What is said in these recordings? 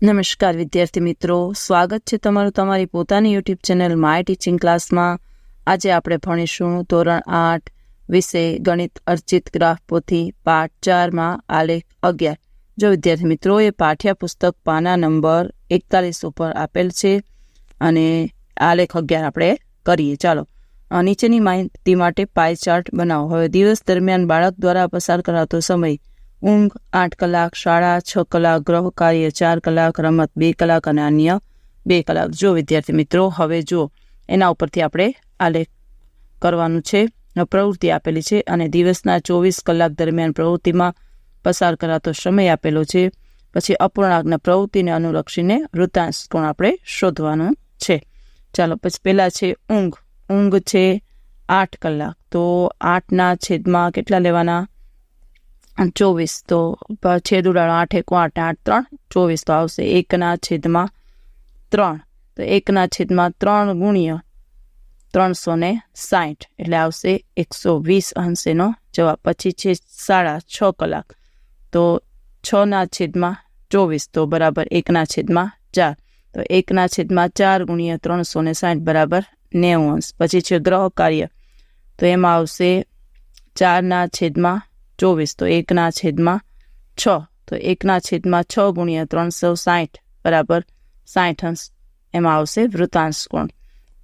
નમસ્કાર વિદ્યાર્થી મિત્રો, સ્વાગત છે તમારું તમારી પોતાની યુટ્યુબ ચેનલ માય ટીચિંગ ક્લાસમાં। આજે આપણે ભણીશું ધોરણ 8 વિષય ગણિત અર્ચિત ગ્રાફ પોથી પાઠ 4માં આલેખ 11। જો વિદ્યાર્થી મિત્રો એ પાઠ્યપુસ્તક પાના નંબર 41 ઉપર આપેલ છે અને આલેખ 11 આપણે કરીએ। ચાલો નીચેની માહિતી માટે પાઈ ચાર્ટ બનાવો। હવે દિવસ દરમિયાન બાળક દ્વારા પસાર કરાતો સમય: ઊંઘ 8 કલાક, શાળા 6 કલાક, ગૃહ કાર્ય 4 કલાક, રમત 2 કલાક અને અન્ય 2 કલાક। જો વિદ્યાર્થી મિત્રો હવે જો એના ઉપરથી આપણે આલેખ કરવાનું છે। પ્રવૃત્તિ આપેલી છે અને દિવસના 24 કલાક દરમિયાન પ્રવૃત્તિમાં પસાર કરાતો સમય આપેલો છે। પછી અપૂર્ણાંકના પ્રવૃત્તિને અનુલક્ષીને વૃત્તાંશ કોણ આપણે શોધવાનું છે। ચાલો પછી પહેલા છે ઊંઘ। ઊંઘ છે 8 કલાક, તો 8ના છેદમાં કેટલા લેવાના? 24। તો છેદ ઉડાડો, 8 1 8 8 3 24, તો આવશે 1/3। તો 1/3 ગુણ્યા 360 એટલે આવશે 120 અંશ એનો જવાબ। પછી છે શાળા 6 કલાક, તો 6/24 તો બરાબર 1/4। તો 1/4 ગુણ્યા 360 બરાબર 90 અંશ। પછી છે ગ્રહ કાર્ય, તો એમાં આવશે 4/24 તો 1/6, તો 1/6 ગુણ્યા 360 બરાબર 60 અંશ, એમાં આવશે વૃત્તાંશ કોણ।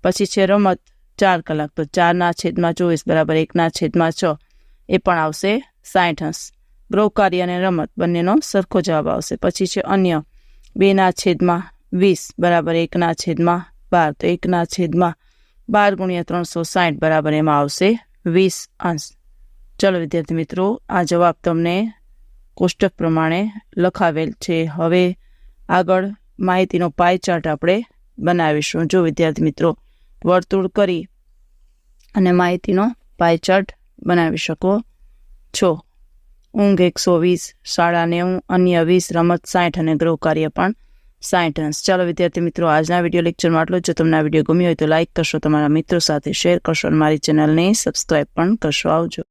પછી છે રમત 4 કલાક, તો 4/24 બરાબર 1/6, એ પણ આવશે 60 અંશ। ગૃહ કાર્ય અને રમત બંનેનો સરખો જવાબ આવશે। પછી છે અન્ય 2/20 બરાબર 1/12, તો 1/12 ગુણ્યા 360 બરાબર એમાં આવશે 20 અંશ। ચલો વિદ્યાર્થી મિત્રો, આ જવાબ તમને કોષ્ટક પ્રમાણે લખાવેલ છે। હવે આગળ માહિતીનો પાઈ ચાર્ટ આપણે બનાવીશું। જો વિદ્યાર્થી મિત્રો વર્તુળ કરી અને માહિતીનો પાઈ ચાર્ટ બનાવી શકો છો। ઊંઘ 120, શાળા 90, અન્ય 20, રમત 60 અને ગૃહ કાર્ય પણ 60 અંશ। ચાલો વિદ્યાર્થી મિત્રો, આજના વિડીયો લેક્ચરમાં આટલો જ। જો તમને આ વિડીયો ગમ્યો હોય તો લાઇક કરશો, તમારા મિત્રો સાથે શેર કરશો અને મારી ચેનલને સબસ્ક્રાઈબ પણ કરશો। આવજો।